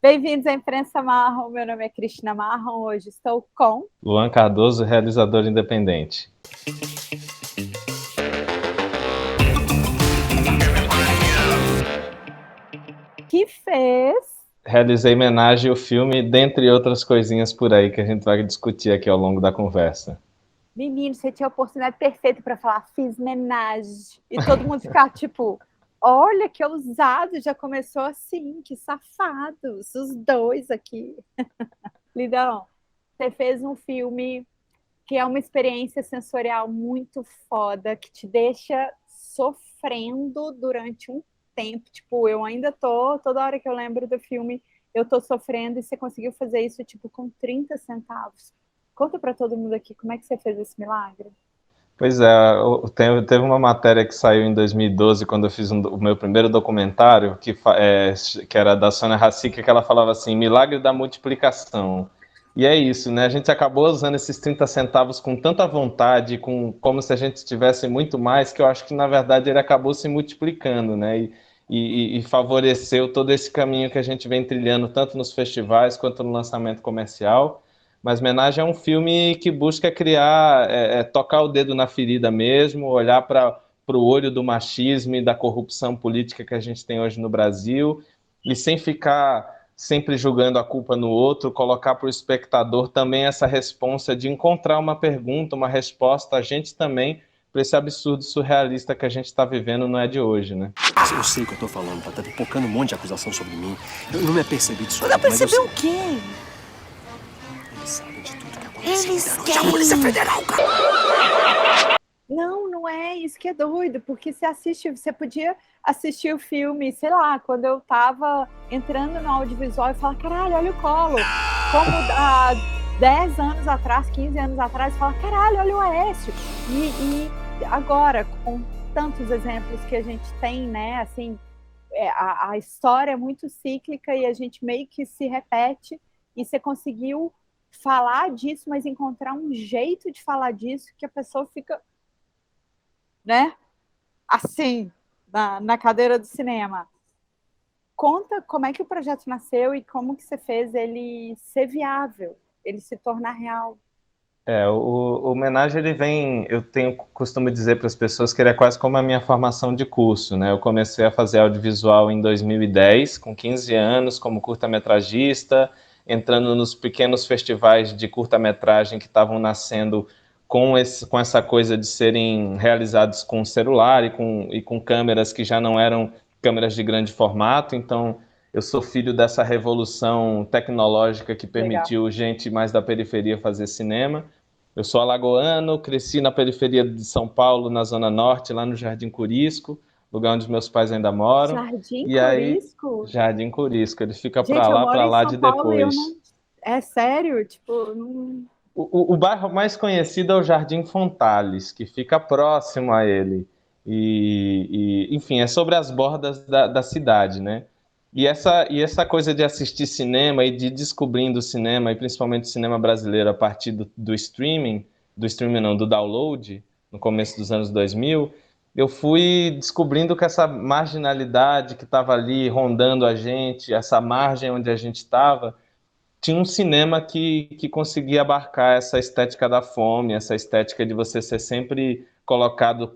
Bem-vindos à Imprensa Marrom, meu nome é Cristina Marrom, hoje estou com... Luan Cardoso, realizador independente. Que fez... Realizei homenagem ao filme, dentre outras coisinhas por aí que a gente vai discutir aqui ao longo da conversa. Menino, você tinha a oportunidade perfeita para falar, fiz homenagem. E todo mundo ficar tipo, olha que ousado, já começou assim, que safados, os dois aqui. Lidão, você fez um filme que é uma experiência sensorial muito foda, que te deixa sofrendo durante um tempo. Tipo, eu ainda tô, toda hora que eu lembro do filme, eu tô sofrendo, e você conseguiu fazer isso, tipo, com 30 centavos. Conta para todo mundo aqui, como é que você fez esse milagre? Pois é, teve uma matéria que saiu em 2012, quando eu fiz o meu primeiro documentário, que era da Sônia Racique, que ela falava assim, milagre da multiplicação. E é isso, né? A gente acabou usando esses 30 centavos com tanta vontade, como se a gente tivesse muito mais, que eu acho que, na verdade, ele acabou se multiplicando, né? E favoreceu todo esse caminho que a gente vem trilhando, tanto nos festivais quanto no lançamento comercial. Mas Homenagem é um filme que busca criar, tocar o dedo na ferida mesmo, olhar para o olho do machismo e da corrupção política que a gente tem hoje no Brasil, e sem ficar sempre julgando a culpa no outro, colocar para o espectador também essa responsa de encontrar uma pergunta, uma resposta, a gente também, para esse absurdo surrealista que a gente está vivendo, não é de hoje, né? Eu sei o que eu tô falando, tá pipocando um monte de acusação sobre mim. Eu não me apercebi disso. Não percebeu o quê? Eles sabem de tudo que aconteceu. Eles querem... a Polícia Federal, cara. Não é isso que é doido, porque você podia assistir o filme, sei lá, quando eu tava entrando no audiovisual e falar, caralho, olha o Collor. Como há 10 anos atrás, 15 anos atrás, fala, caralho, olha o Aécio. E agora, com tantos exemplos que a gente tem, né, assim, a história é muito cíclica e a gente meio que se repete, e você conseguiu falar disso, mas encontrar um jeito de falar disso que a pessoa fica, né, assim, na cadeira do cinema. Conta como é que o projeto nasceu e como que você fez ele ser viável, ele se tornar real. O Homenagem, ele vem, eu costumo dizer para as pessoas que ele é quase como a minha formação de curso, né? Eu comecei a fazer audiovisual em 2010, com 15 anos, como curta-metragista, entrando nos pequenos festivais de curta-metragem que estavam nascendo com essa coisa de serem realizados com celular e com câmeras que já não eram câmeras de grande formato. Então, eu sou filho dessa revolução tecnológica que permitiu gente mais da periferia fazer cinema. Eu sou alagoano, cresci na periferia de São Paulo, na Zona Norte, lá no Jardim Curisco, lugar onde meus pais ainda moram. Jardim E Curisco? Aí, Jardim Curisco, ele fica Gente, para lá de depois. É sério? Tipo, não... O bairro mais conhecido é o Jardim Fontales, que fica próximo a ele. Enfim, é sobre as bordas da cidade, né? E essa coisa de assistir cinema e de ir descobrindo o cinema, e principalmente o cinema brasileiro, a partir do streaming não, do download, no começo dos anos 2000, eu fui descobrindo que essa marginalidade que estava ali rondando a gente, essa margem onde a gente estava, tinha um cinema que conseguia abarcar essa estética da fome, essa estética de você ser sempre colocado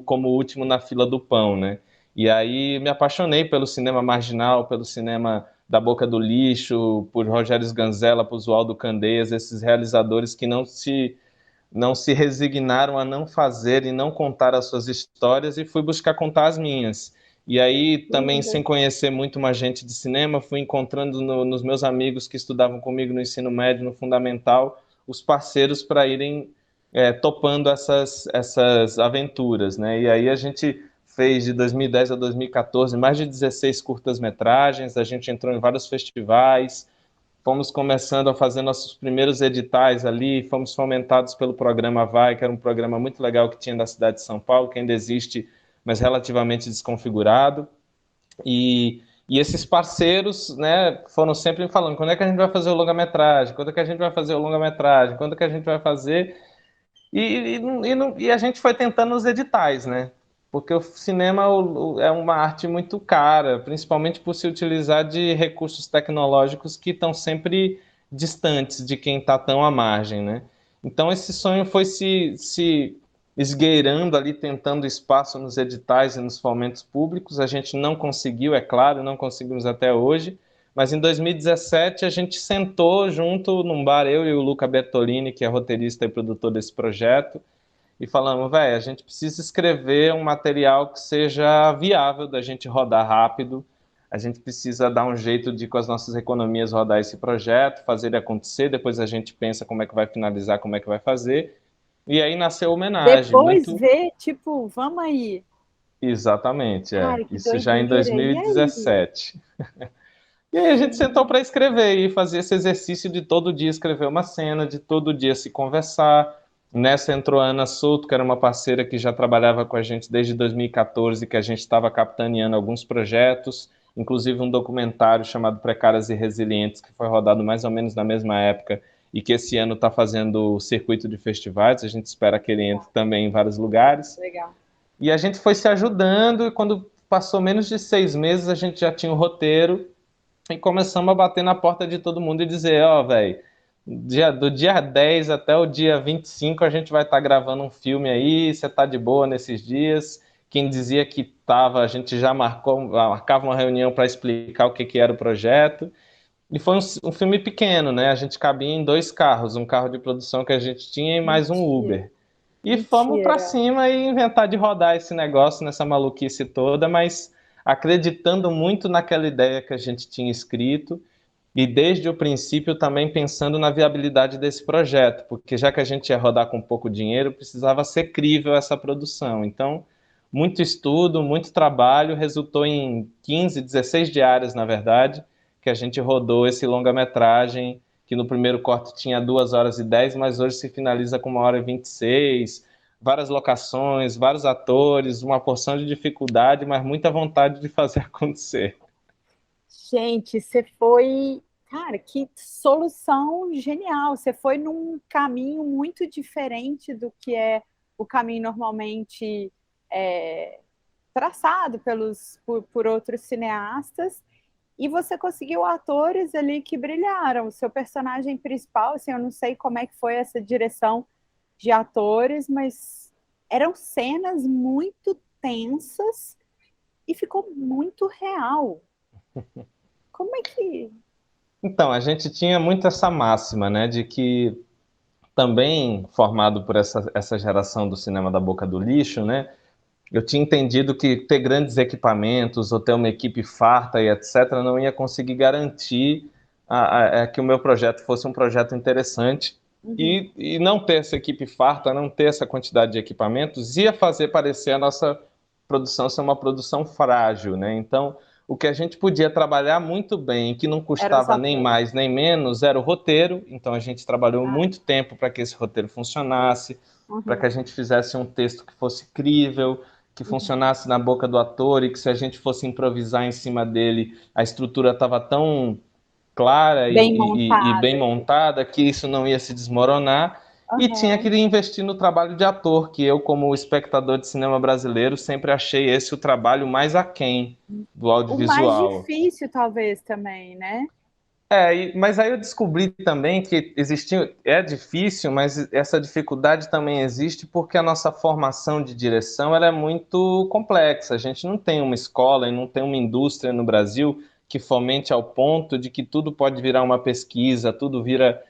como último na fila do pão, né? E aí me apaixonei pelo cinema marginal, pelo cinema da Boca do Lixo, por Rogério Sganzella, por Zualdo Candeias, esses realizadores que não se resignaram a não fazer e não contar as suas histórias, e fui buscar contar as minhas. E aí, também, sem conhecer muito uma gente de cinema, fui encontrando nos meus amigos que estudavam comigo no ensino médio, no fundamental, os parceiros para irem topando essas aventuras, né? E aí a gente fez de 2010 a 2014 mais de 16 curtas-metragens, a gente entrou em vários festivais, fomos começando a fazer nossos primeiros editais ali, fomos fomentados pelo programa Vai, que era um programa muito legal que tinha da cidade de São Paulo, que ainda existe, mas relativamente desconfigurado. E esses parceiros, né, foram sempre falando, quando é que a gente vai fazer o longa-metragem? Quando é que a gente vai fazer o longa-metragem? Quando é que a gente vai fazer? E a gente foi tentando os editais, né? Porque o cinema é uma arte muito cara, principalmente por se utilizar de recursos tecnológicos que estão sempre distantes de quem está tão à margem, né? Então esse sonho foi se esgueirando ali, tentando espaço nos editais e nos fomentos públicos. A gente não conseguiu, é claro, não conseguimos até hoje, mas em 2017 a gente sentou junto num bar, eu e o Luca Bertolini, que é roteirista e produtor desse projeto, e falamos, velho, a gente precisa escrever um material que seja viável da gente rodar rápido, a gente precisa dar um jeito de, com as nossas economias, rodar esse projeto, fazer ele acontecer, depois a gente pensa como é que vai finalizar, como é que vai fazer, e aí nasceu a homenagem, Depois muito... ver, tipo, vamos aí. Exatamente, Cara, que isso já em doideira. E aí? 2017. E aí a gente sentou para escrever e fazer esse exercício de todo dia escrever uma cena, de todo dia se conversar. Nessa entrou a Ana Souto, que era uma parceira que já trabalhava com a gente desde 2014, que a gente estava capitaneando alguns projetos, inclusive um documentário chamado Precárias e Resilientes, que foi rodado mais ou menos na mesma época e que esse ano está fazendo o circuito de festivais. A gente espera que ele entre também em vários lugares. Legal. E a gente foi se ajudando e quando passou menos de 6 meses a gente já tinha o roteiro e começamos a bater na porta de todo mundo e dizer, ó, velho, do dia 10 até o dia 25 a gente vai estar gravando um filme aí, você tá de boa nesses dias. Quem dizia que tava, a gente já marcava uma reunião para explicar o que era o projeto. E foi um filme pequeno, né? A gente cabia em 2 carros, um carro de produção que a gente tinha e mais um Mentira. Uber. E fomos para Mentira. cima e inventar de rodar esse negócio nessa maluquice toda, mas acreditando muito naquela ideia que a gente tinha escrito e desde o princípio também pensando na viabilidade desse projeto, porque já que a gente ia rodar com pouco dinheiro, precisava ser crível essa produção. Então, muito estudo, muito trabalho, resultou em 15, 16 diárias, na verdade, que a gente rodou esse longa-metragem, que no primeiro corte tinha 2 horas e 10, mas hoje se finaliza com 1 hora e 26, várias locações, vários atores, uma porção de dificuldade, mas muita vontade de fazer acontecer. Gente, você foi. Cara, que solução genial. Você foi num caminho muito diferente do que é o caminho normalmente é, traçado por outros cineastas. E você conseguiu atores ali que brilharam. O seu personagem principal, assim, eu não sei como é que foi essa direção de atores, mas eram cenas muito tensas e ficou muito real. Como é que. Então, a gente tinha muito essa máxima, né, de que também formado por essa geração do cinema da boca do lixo, né, eu tinha entendido que ter grandes equipamentos ou ter uma equipe farta e etc. não ia conseguir garantir que o meu projeto fosse um projeto interessante. E não ter essa equipe farta, não ter essa quantidade de equipamentos, ia fazer parecer a nossa produção ser uma produção frágil, né? Então, o que a gente podia trabalhar muito bem, que não Eram os custava nem atores. mais nem menos, era o roteiro. Então, a gente trabalhou muito tempo para que esse roteiro funcionasse, para que a gente fizesse um texto que fosse crível, que funcionasse na boca do ator e que se a gente fosse improvisar em cima dele, a estrutura estava tão clara Bem e bem montada. montada que isso não ia se desmoronar. E tinha que Aham. investir no trabalho de ator, que eu, como espectador de cinema brasileiro, sempre achei esse o trabalho mais aquém do O mais audiovisual. difícil, talvez, também, né? Mas aí eu descobri também que existia, é difícil, mas essa dificuldade também existe porque a nossa formação de direção ela é muito complexa. A gente não tem uma escola e não tem uma indústria no Brasil que fomente ao ponto de que tudo pode virar uma pesquisa, tudo vira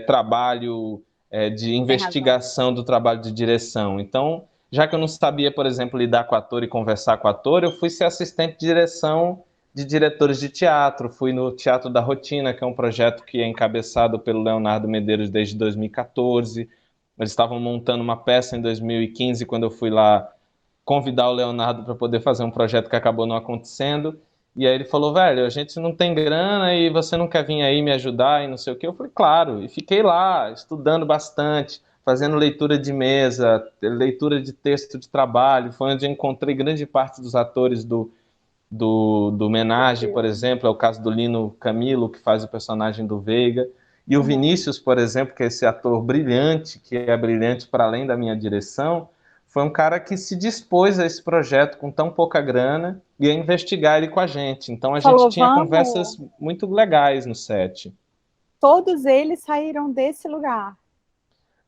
trabalho de Tem razão. investigação do trabalho de direção. Então, já que eu não sabia, por exemplo, lidar com ator e conversar com ator, eu fui ser assistente de direção de diretores de teatro. Fui no Teatro da Rotina, que é um projeto que é encabeçado pelo Leonardo Medeiros desde 2014. Eles estavam montando uma peça em 2015, quando eu fui lá convidar o Leonardo para poder fazer um projeto que acabou não acontecendo. E aí ele falou, velho, a gente não tem grana e você não quer vir aí me ajudar e não sei o quê. Eu falei, claro. E fiquei lá, estudando bastante, fazendo leitura de mesa, leitura de texto de trabalho. Foi onde eu encontrei grande parte dos atores do Menage, por exemplo, é o caso do Lino Camilo, que faz o personagem do Veiga. E o Vinícius, por exemplo, que é esse ator brilhante, que é brilhante para além da minha direção, foi um cara que se dispôs a esse projeto com tão pouca grana e a investigar ele com a gente. Então a gente Falou, tinha vamos. conversas muito legais no set. Todos eles saíram desse lugar.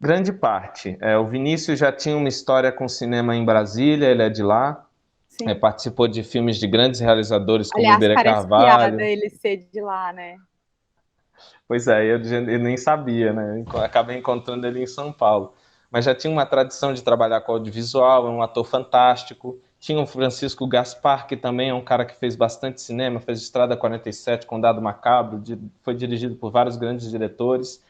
Grande parte. O Vinícius já tinha uma história com cinema em Brasília, ele é de lá. Sim. Participou de filmes de grandes realizadores como Aliás, Iberê parece piada Carvalho. ele ser de lá, né? Pois é, eu nem sabia, né? Acabei encontrando ele em São Paulo. Mas já tinha uma tradição de trabalhar com audiovisual, é um ator fantástico. Tinha o Francisco Gaspar, que também é um cara que fez bastante cinema, fez Estrada 47, Condado Macabro, foi dirigido por vários grandes diretores.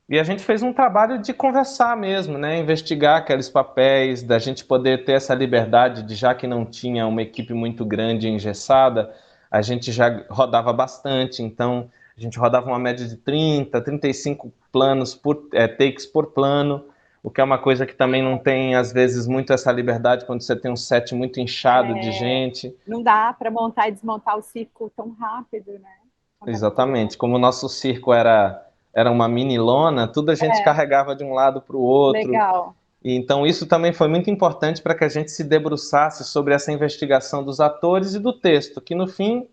E a gente fez um trabalho de conversar mesmo, né? Investigar aqueles papéis, da gente poder ter essa liberdade de, já que não tinha uma equipe muito grande e engessada, a gente já rodava bastante, então a gente rodava uma média de 30, 35 planos takes por plano, o que é uma coisa que também não tem, às vezes, muito essa liberdade quando você tem um set muito inchado de gente. Não dá para montar e desmontar o circo tão rápido, né? Exatamente. Como o nosso circo era uma mini lona, tudo a gente carregava de um lado para o outro. Legal. E então isso também foi muito importante para que a gente se debruçasse sobre essa investigação dos atores e do texto, que no fim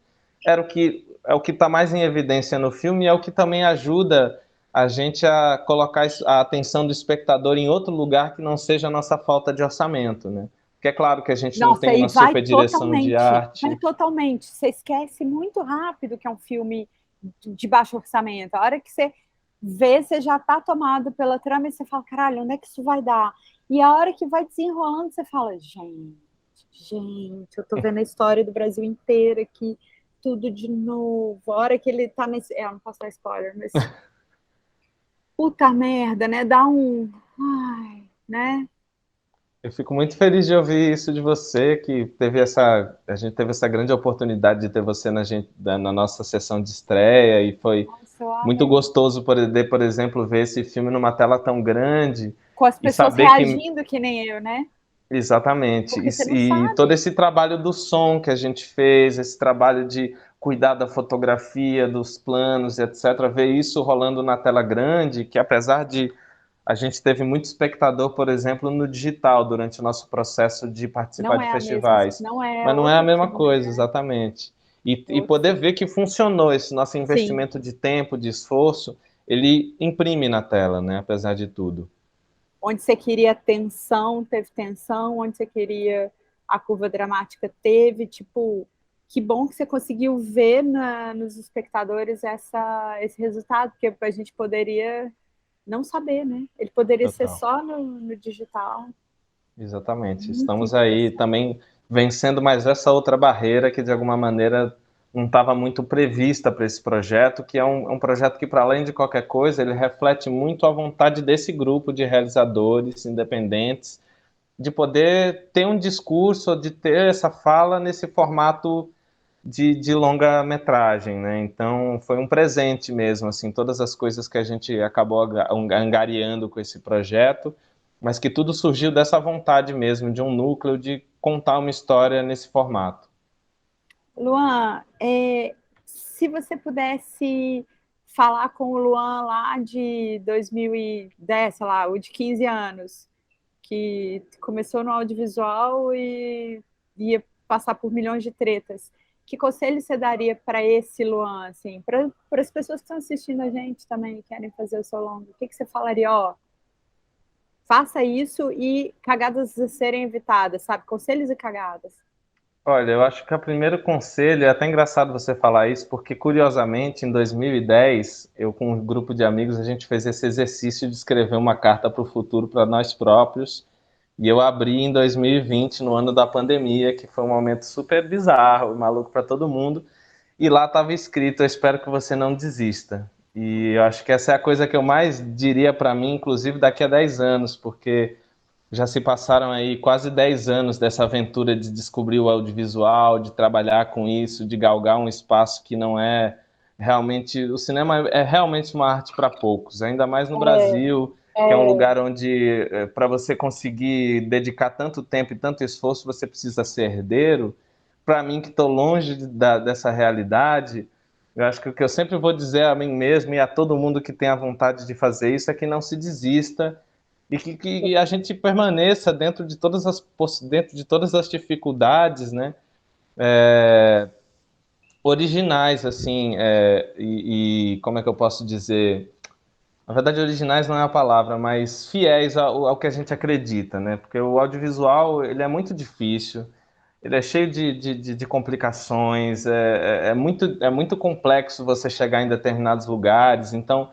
é o que está mais em evidência no filme e é o que também ajuda a gente a colocar a atenção do espectador em outro lugar que não seja a nossa falta de orçamento, né? Porque é claro que a gente não tem uma super direção de arte. Vai totalmente. Você esquece muito rápido que é um filme de baixo orçamento. A hora que você vê, você já está tomado pela trama e você fala, caralho, onde é que isso vai dar? E a hora que vai desenrolando, você fala, gente, eu tô vendo a história do Brasil inteiro aqui, tudo de novo. A hora que ele tá nesse... eu não posso dar spoiler, mas... puta merda, né? Dá um... ai, né? Eu fico muito feliz de ouvir isso de você, que a gente teve essa grande oportunidade de ter você na nossa sessão de estreia e foi muito gostoso poder, por exemplo, ver esse filme numa tela tão grande. Com as pessoas reagindo que nem eu, né? Exatamente. E todo esse trabalho do som que a gente fez, esse trabalho de cuidar da fotografia, dos planos, etc. Ver isso rolando na tela grande, que apesar de a gente teve muito espectador, por exemplo, no digital, durante o nosso processo de participar de festivais. Mas não é a mesma coisa, exatamente. E poder ver que funcionou esse nosso investimento de tempo, de esforço, ele imprime na tela, né? Apesar de tudo. Onde você queria tensão, teve tensão. Onde você queria a curva dramática, teve. Tipo, que bom que você conseguiu ver nos espectadores esse resultado, porque a gente poderia... não saber, né? Ele poderia ser só no digital. Exatamente. Estamos aí também vencendo mais essa outra barreira que, de alguma maneira, não estava muito prevista para esse projeto, que é um projeto que, para além de qualquer coisa, ele reflete muito a vontade desse grupo de realizadores independentes de poder ter um discurso, de ter essa fala nesse formato de longa-metragem, né? Então foi um presente mesmo, assim, todas as coisas que a gente acabou angariando com esse projeto, mas que tudo surgiu dessa vontade mesmo, de um núcleo de contar uma história nesse formato. Luan, se você pudesse falar com o Luan lá de 2010, sei lá, o de 15 anos, que começou no audiovisual e ia passar por milhões de tretas, que conselho você daria para esse Luan, assim, para as pessoas que estão assistindo a gente também, querem fazer o seu longo? O que você falaria? Ó, faça isso e cagadas a serem evitadas, sabe? Conselhos e cagadas. Olha, eu acho que o primeiro conselho, é até engraçado você falar isso, porque curiosamente em 2010, eu com um grupo de amigos, a gente fez esse exercício de escrever uma carta para o futuro para nós próprios, e eu abri em 2020, no ano da pandemia, que foi um momento super bizarro e maluco para todo mundo, e lá estava escrito, eu espero que você não desista. E eu acho que essa é a coisa que eu mais diria para mim, inclusive daqui a 10 anos, porque já se passaram aí quase 10 anos dessa aventura de descobrir o audiovisual, de trabalhar com isso, de galgar um espaço que não é realmente... O cinema é realmente uma arte para poucos, ainda mais no Brasil, que é um lugar onde, para você conseguir dedicar tanto tempo e tanto esforço, você precisa ser herdeiro. Para mim, que estou longe dessa realidade, Eu acho que o que eu sempre vou dizer a mim mesmo e a todo mundo que tem a vontade de fazer isso é que não se desista e que a gente permaneça dentro de todas as dificuldades, né? É, originais, assim, e como é que eu posso dizer? Na verdade, originais não é a palavra, mas fiéis ao que a gente acredita, né? Porque o audiovisual, ele é muito difícil, ele é cheio de complicações, é muito complexo você chegar em determinados lugares, então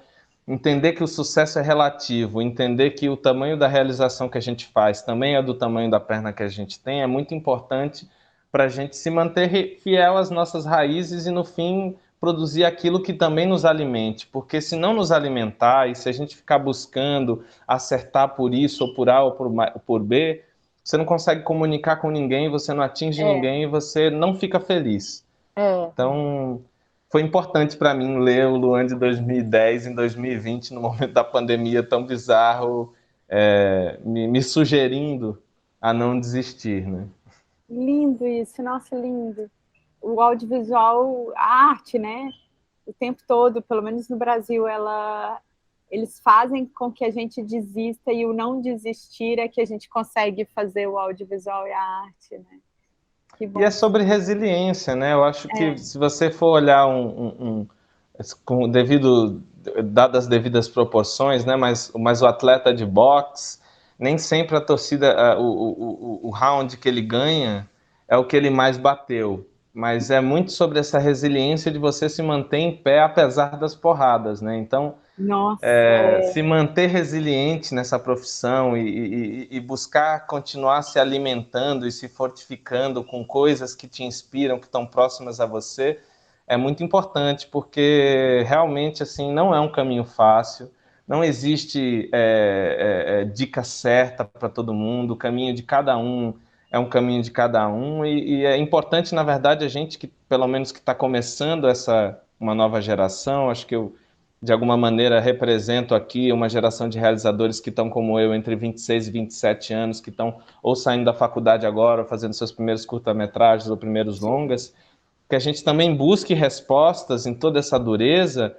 entender que o sucesso é relativo, entender que o tamanho da realização que a gente faz também é do tamanho da perna que a gente tem, é muito importante para a gente se manter fiel às nossas raízes e, no fim, produzir aquilo que também nos alimente. Porque se não nos alimentar e se a gente ficar buscando acertar por isso, ou por A, ou por B, você não consegue comunicar com ninguém, você não atinge É, ninguém e você não fica feliz. é. Então, foi importante para mim ler o Luan de 2010 em 2020, no momento da pandemia tão bizarro, me sugerindo a não desistir, né? Lindo isso, nossa, lindo. O audiovisual, a arte, né? O tempo todo, pelo menos no Brasil, eles fazem com que a gente desista e o não desistir é que a gente consegue fazer o audiovisual e a arte, né? Que E é bom. sobre resiliência, né? Eu acho que É, se você for olhar com dadas as devidas proporções, né? Mas o atleta de boxe, nem sempre a torcida, o round que ele ganha é o que ele mais bateu. Mas é muito sobre essa resiliência de você se manter em pé apesar das porradas, né? Então, nossa, se manter resiliente nessa profissão e buscar continuar se alimentando e se fortificando com coisas que te inspiram, que estão próximas a você, é muito importante, porque realmente assim não é um caminho fácil, não existe dica certa para todo mundo, o caminho de cada um é um caminho de cada um, e é importante, na verdade, a gente que, pelo menos que está começando uma nova geração, acho que eu de alguma maneira represento aqui uma geração de realizadores que estão como eu, entre 26 e 27 anos, que estão ou saindo da faculdade agora, ou fazendo seus primeiros curta-metragens ou primeiros longas, que a gente também busque respostas em toda essa dureza,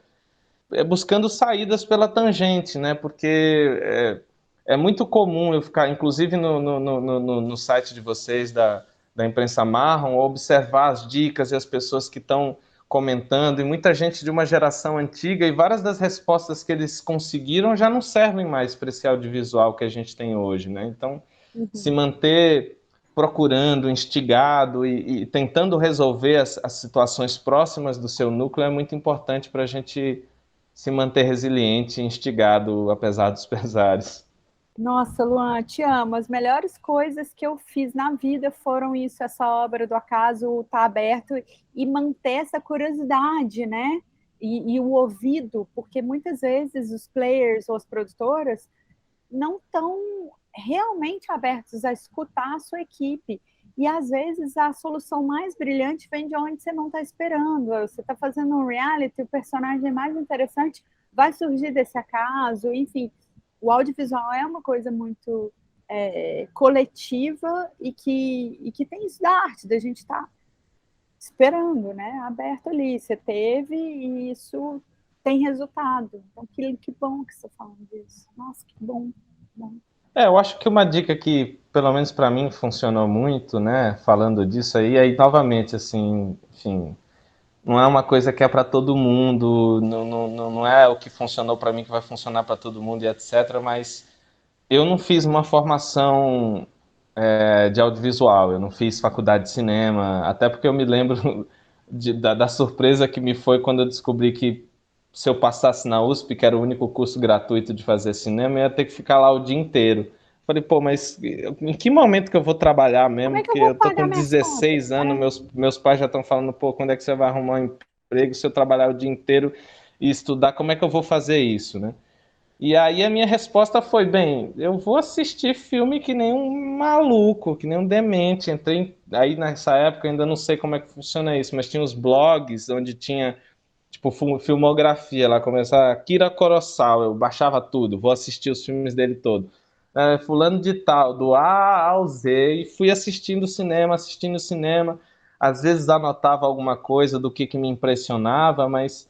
buscando saídas pela tangente, né? Porque é muito comum eu ficar, inclusive no site de vocês, da Imprensa Marrom, observar as dicas e as pessoas que estão comentando, e muita gente de uma geração antiga, e várias das respostas que eles conseguiram já não servem mais para esse audiovisual que a gente tem hoje, né? Então, se uhum. manter procurando, instigado e tentando resolver as situações próximas do seu núcleo é muito importante para a gente se manter resiliente e instigado, apesar dos pesares. Nossa, Luan, te amo. As melhores coisas que eu fiz na vida foram isso, essa obra do acaso tá aberto e manter essa curiosidade, né? E o ouvido, porque muitas vezes os players ou as produtoras não estão realmente abertos a escutar a sua equipe. E às vezes a solução mais brilhante vem de onde você não está esperando. Você está fazendo um reality, o personagem mais interessante vai surgir desse acaso, enfim. O audiovisual é uma coisa muito coletiva e que tem isso da arte, da gente estar esperando, né? Aberto ali. Você teve e isso tem resultado. Então, que bom que você está falando disso. Nossa, que bom. Bom. Eu acho que uma dica que, pelo menos para mim, funcionou muito, né, falando disso aí novamente, assim, enfim, não é uma coisa que é para todo mundo, não é o que funcionou para mim que vai funcionar para todo mundo e etc, mas eu não fiz uma formação de audiovisual, eu não fiz faculdade de cinema, até porque eu me lembro da surpresa que me foi quando eu descobri que se eu passasse na USP, que era o único curso gratuito de fazer cinema, eu ia ter que ficar lá o dia inteiro. Falei, pô, mas em que momento que eu vou trabalhar Como mesmo? é que eu Porque vou eu tô pagar com minhas contas? 16 anos, meus pais já estão falando, pô, quando é que você vai arrumar um emprego se eu trabalhar o dia inteiro e estudar? Como é que eu vou fazer isso, né? E aí a minha resposta foi, bem, eu vou assistir filme que nem um maluco, que nem um demente. Aí nessa época, ainda não sei como é que funciona isso, mas tinha os blogs onde tinha, tipo, filmografia lá, começar Akira Kurosawa, eu baixava tudo, vou assistir os filmes dele todo. Fulano de tal, do A ao Z, e fui assistindo cinema, às vezes anotava alguma coisa do que me impressionava, mas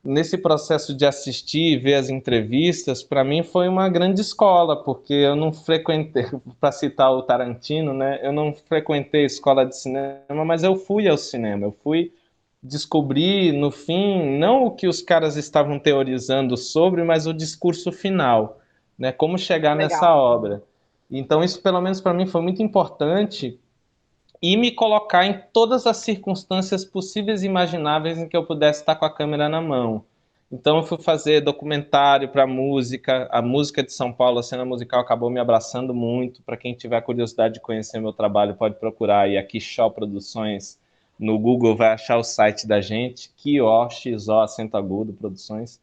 nesse processo de assistir e ver as entrevistas, para mim foi uma grande escola, porque eu não frequentei, para citar o Tarantino, né? Eu não frequentei escola de cinema, mas eu fui ao cinema, eu fui descobrir, no fim, não o que os caras estavam teorizando sobre, mas o discurso final, né? Como chegar Legal. nessa obra. Então, isso, pelo menos para mim, foi muito importante e me colocar em todas as circunstâncias possíveis e imagináveis em que eu pudesse estar com a câmera na mão. Então, eu fui fazer documentário para música. A música de São Paulo, a cena musical, acabou me abraçando muito. Para quem tiver curiosidade de conhecer meu trabalho, pode procurar aí a Quixó Produções no Google, vai achar o site da gente, Quixó, acento agudo, Produções.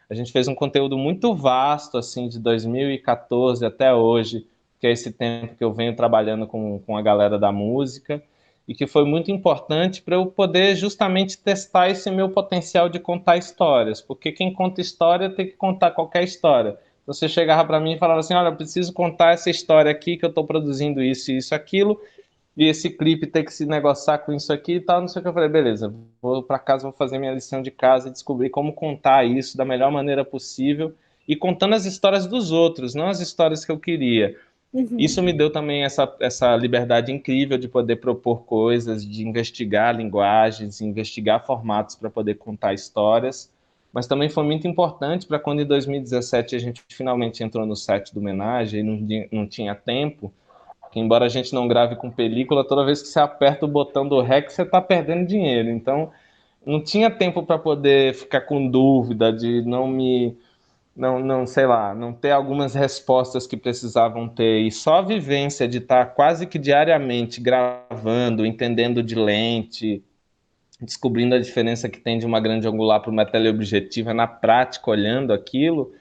A gente fez um conteúdo muito vasto, assim, de 2014 até hoje, que é esse tempo que eu venho trabalhando com a galera da música, e que foi muito importante para eu poder justamente testar esse meu potencial de contar histórias, porque quem conta história tem que contar qualquer história. Você chegava para mim e falava assim, olha, eu preciso contar essa história aqui, que eu estou produzindo isso, isso, aquilo, e esse clipe tem que se negociar com isso aqui e tal, não sei o que. Eu falei, beleza, vou para casa, vou fazer minha lição de casa e descobrir como contar isso da melhor maneira possível e contando as histórias dos outros, não as histórias que eu queria. Isso me deu também essa liberdade incrível de poder propor coisas, de investigar linguagens, investigar formatos para poder contar histórias, mas também foi muito importante para quando em 2017 a gente finalmente entrou no set do Homenagem e não tinha tempo, que embora a gente não grave com película, toda vez que você aperta o botão do REC, você está perdendo dinheiro. Então, não tinha tempo para poder ficar com dúvida de não, sei lá, não ter algumas respostas que precisavam ter. E só a vivência de estar quase que diariamente gravando, entendendo de lente, descobrindo a diferença que tem de uma grande angular para uma teleobjetiva na prática, olhando aquilo,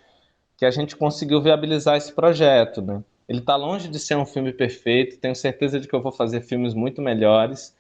que a gente conseguiu viabilizar esse projeto, né? Ele está longe de ser um filme perfeito, tenho certeza de que eu vou fazer filmes muito melhores,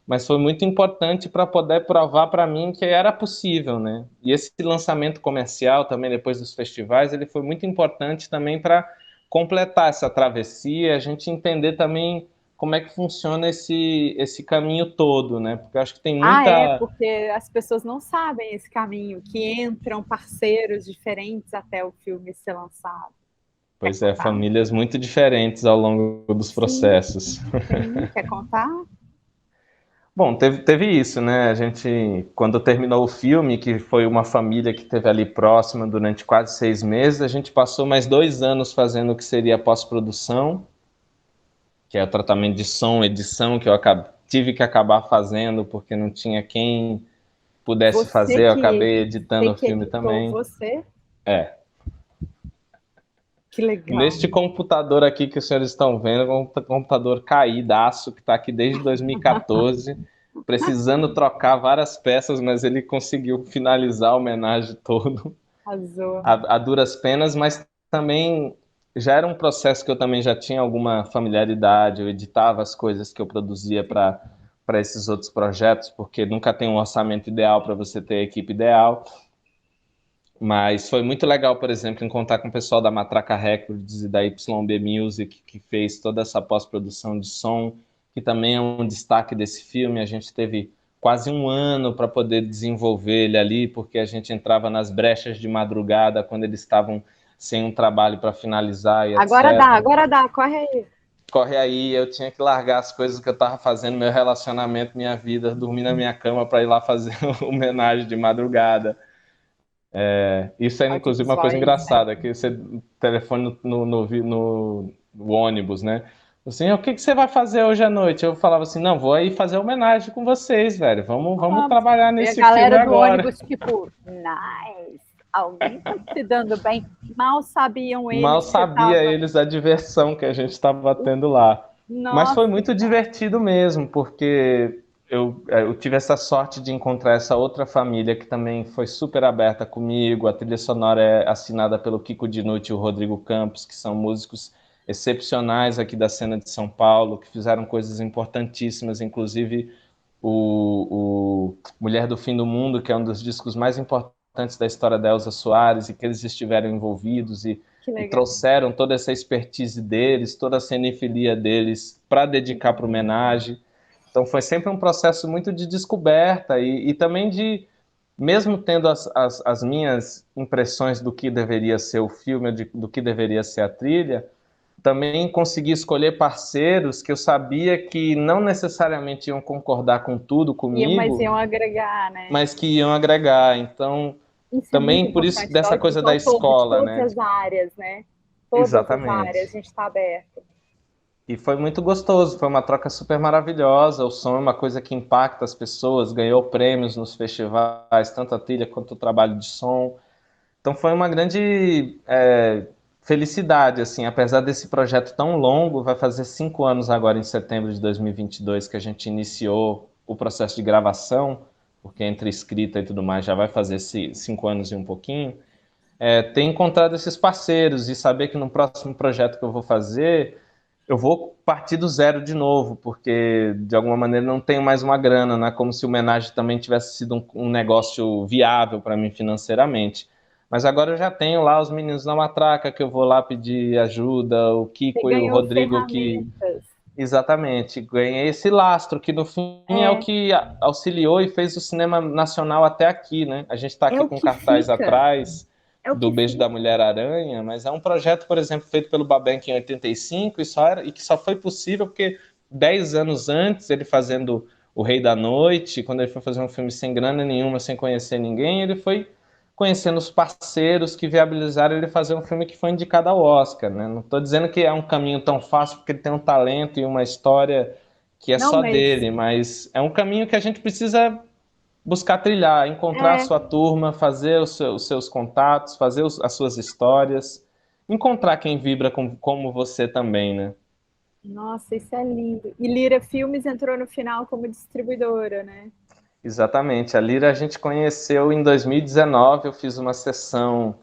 mas foi muito importante para poder provar para mim que era possível, né? E esse lançamento comercial também depois dos festivais, ele foi muito importante também para completar essa travessia, a gente entender também como é que funciona esse caminho todo, né? Porque eu acho que tem muita... Porque as pessoas não sabem esse caminho, que entram parceiros diferentes até o filme ser lançado. Pois é, famílias muito diferentes ao longo dos processos. Sim, quer contar? Bom, teve isso, né? A gente, quando terminou o filme, que foi uma família que esteve ali próxima durante quase 6 meses, a gente passou mais 2 anos fazendo o que seria a pós-produção, que é o tratamento de som, edição, que eu tive que acabar fazendo, porque não tinha quem pudesse fazer, eu acabei editando o filme também. Você? É. Que legal. Neste computador aqui que os senhores estão vendo, é um computador caídaço, que está aqui desde 2014, precisando trocar várias peças, mas ele conseguiu finalizar a homenagem todo. Arrasou. A duras penas, mas também já era um processo que eu também já tinha alguma familiaridade, eu editava as coisas que eu produzia para esses outros projetos, porque nunca tem um orçamento ideal para você ter a equipe ideal. Mas foi muito legal, por exemplo, em contar com o pessoal da Matraca Records e da YB Music, que fez toda essa pós-produção de som, que também é um destaque desse filme. A gente teve quase 1 ano para poder desenvolver ele ali, porque a gente entrava nas brechas de madrugada, quando eles estavam sem um trabalho para finalizar e agora etc. Agora dá, corre aí. Corre aí, eu tinha que largar as coisas que eu estava fazendo, meu relacionamento, minha vida, dormir na minha cama para ir lá fazer homenagem de madrugada. Isso é, inclusive, uma coisa engraçada, que você telefone no ônibus, né? Assim, o que você vai fazer hoje à noite? Eu falava assim, não, vou aí fazer homenagem com vocês, velho. Vamos trabalhar nesse filme agora. E a galera do ônibus, tipo, nice, alguém tá se dando bem. Mal sabiam eles. Mal sabia eles a diversão que a gente estava tendo lá. Nossa, mas foi muito divertido mesmo, porque eu tive essa sorte de encontrar essa outra família que também foi super aberta comigo. A trilha sonora é assinada pelo Kiko Dinucci e o Rodrigo Campos, que são músicos excepcionais aqui da cena de São Paulo, que fizeram coisas importantíssimas, inclusive o Mulher do Fim do Mundo, que é um dos discos mais importantes da história da Elza Soares, e que eles estiveram envolvidos e trouxeram toda essa expertise deles, toda a cinefilia deles para dedicar para o homenagem. Então foi sempre um processo muito de descoberta e também de, mesmo tendo as minhas impressões do que deveria ser o filme, do que deveria ser a trilha, também consegui escolher parceiros que eu sabia que não necessariamente iam concordar com tudo Mas comigo, iam agregar, né? mas que iam agregar. Então, Isso é muito também por isso importante, do dessa coisa da audiovisual todo, de escola, todas né? as áreas, né? Todas as áreas, a Exatamente. gente está aberto. E foi muito gostoso, foi uma troca super maravilhosa. O som é uma coisa que impacta as pessoas, ganhou prêmios nos festivais, tanto a trilha quanto o trabalho de som. Então foi uma grande felicidade, assim, apesar desse projeto tão longo, vai fazer 5 anos agora em setembro de 2022 que a gente iniciou o processo de gravação, porque entre escrita e tudo mais já vai fazer 5 anos e um pouquinho. Ter encontrado esses parceiros e saber que no próximo projeto que eu vou fazer, eu vou partir do zero de novo, porque de alguma maneira não tenho mais uma grana, né? Como se o homenagem também tivesse sido um negócio viável para mim financeiramente. Mas agora eu já tenho lá os meninos na matraca, que eu vou lá pedir ajuda, o Você Kiko e o ganhou Rodrigo, que ferramentas. exatamente ganhei esse lastro, que no fim é o É, que auxiliou e fez o cinema nacional até aqui, né? A gente está é aqui o com que cartaz fica. atrás É o do que Beijo da fica. Mulher-Aranha, mas é um projeto, por exemplo, feito pelo Babenck em 85 e que só foi possível porque 10 anos antes, ele fazendo O Rei da Noite, quando ele foi fazer um filme sem grana nenhuma, sem conhecer ninguém, ele foi conhecendo os parceiros que viabilizaram ele fazer um filme que foi indicado ao Oscar, né? Não estou dizendo que é um caminho tão fácil, porque ele tem um talento e uma história que é Não, só mas dele, mas é um caminho que a gente precisa buscar trilhar, encontrar a é, sua turma, fazer os seus contatos, fazer as suas histórias, encontrar quem vibra como você também, né? nossa, isso é lindo. E Lira Filmes entrou no final como distribuidora, né? Exatamente. A Lira a gente conheceu em 2019, eu fiz uma sessão.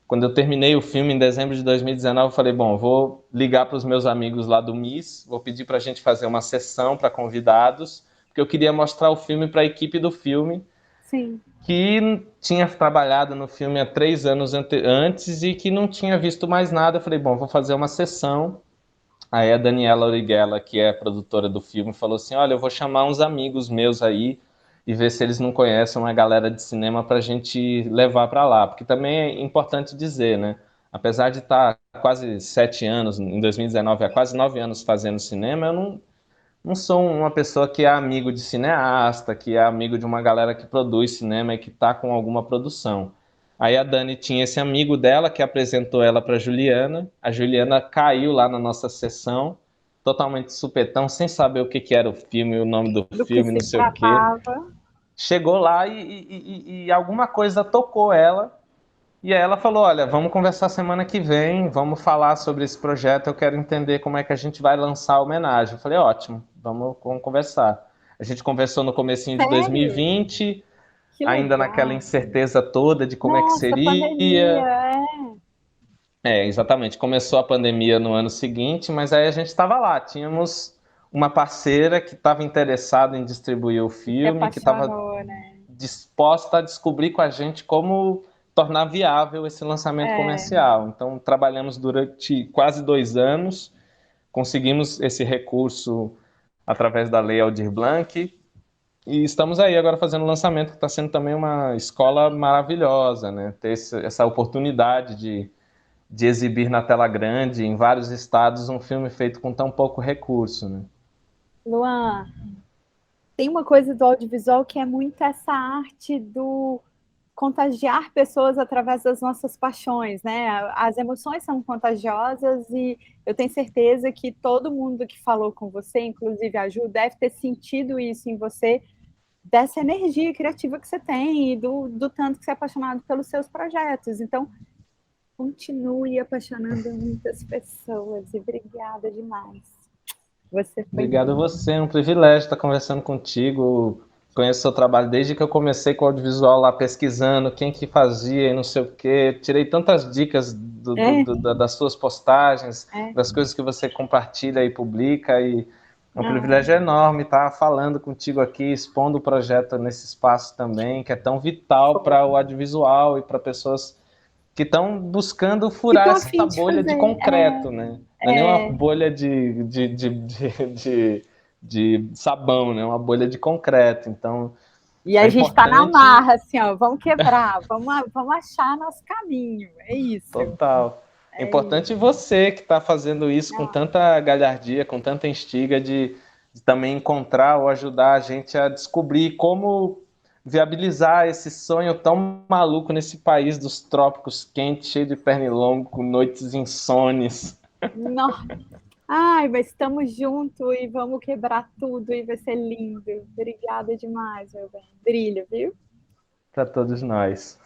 Quando eu terminei o filme, em dezembro de 2019, eu falei, bom, vou ligar para os meus amigos lá do MIS, vou pedir para a gente fazer uma sessão para convidados, porque eu queria mostrar o filme para a equipe do filme, Sim. que tinha trabalhado no filme há 3 anos antes e que não tinha visto mais nada. Eu falei, bom, vou fazer uma sessão. Aí a Daniela Origuela, que é a produtora do filme, falou assim, olha, eu vou chamar uns amigos meus aí e ver se eles não conhecem uma galera de cinema para a gente levar para lá. Porque também é importante dizer, né? Apesar de estar quase 7 anos, em 2019, há quase 9 anos fazendo cinema, eu não sou uma pessoa que é amigo de cineasta, que é amigo de uma galera que produz cinema e que está com alguma produção. Aí a Dani tinha esse amigo dela que apresentou ela para Juliana. A Juliana caiu lá na nossa sessão, totalmente de supetão, sem saber o que que era o filme, o nome do Do que filme, não se sei o quê. tratava. Chegou lá e alguma coisa tocou ela. E aí ela falou, olha, vamos conversar semana que vem, vamos falar sobre esse projeto, eu quero entender como é que a gente vai lançar a homenagem. Eu falei, ótimo, vamos conversar. A gente conversou no comecinho de Sério? 2020, Que ainda naquela legal. incerteza toda de como é que Nossa, pandemia, seria. Exatamente, começou a pandemia no ano seguinte, mas aí a gente estava lá, tínhamos uma parceira que estava interessada em distribuir o se filme, que estava apaixonou, né? disposta a descobrir com a gente como tornar viável esse lançamento É, comercial. Então, trabalhamos durante quase 2 anos, conseguimos esse recurso através da Lei Aldir Blanc e estamos aí agora fazendo o lançamento, que está sendo também uma escola maravilhosa, né? Ter essa oportunidade de exibir na tela grande, em vários estados, um filme feito com tão pouco recurso, né? Luan, tem uma coisa do audiovisual que é muito essa arte do contagiar pessoas através das nossas paixões, né? As emoções são contagiosas e eu tenho certeza que todo mundo que falou com você, inclusive a Ju, deve ter sentido isso em você, dessa energia criativa que você tem e do tanto que você é apaixonado pelos seus projetos. Então, continue apaixonando muitas pessoas e obrigada demais. Você foi Obrigado a incrível. você, é um privilégio estar conversando contigo. Conheço seu trabalho desde que eu comecei com o audiovisual lá pesquisando quem que fazia e não sei o quê. Tirei tantas dicas É, das suas postagens, é. das coisas que você compartilha e publica. E é um Ah, privilégio enorme estar falando contigo aqui, expondo o projeto nesse espaço também, que é tão vital para o audiovisual e para pessoas que estão buscando que furar tô a essa fim de bolha de fazer. concreto, né? Não é nem uma É, bolha de de sabão, né? Uma bolha de concreto. Então, E a é gente está na importante. marra, assim, ó, vamos quebrar, vamos achar nosso caminho. É isso. Total. É É importante você que está fazendo isso com Não. tanta galhardia, com tanta instiga de também encontrar ou ajudar a gente a descobrir como viabilizar esse sonho tão maluco nesse país dos trópicos quentes, cheio de pernilongo, com noites insones. Nossa. Ai, mas estamos juntos e vamos quebrar tudo e vai ser lindo. Obrigada demais, meu bem. Brilho, viu? Para todos nós.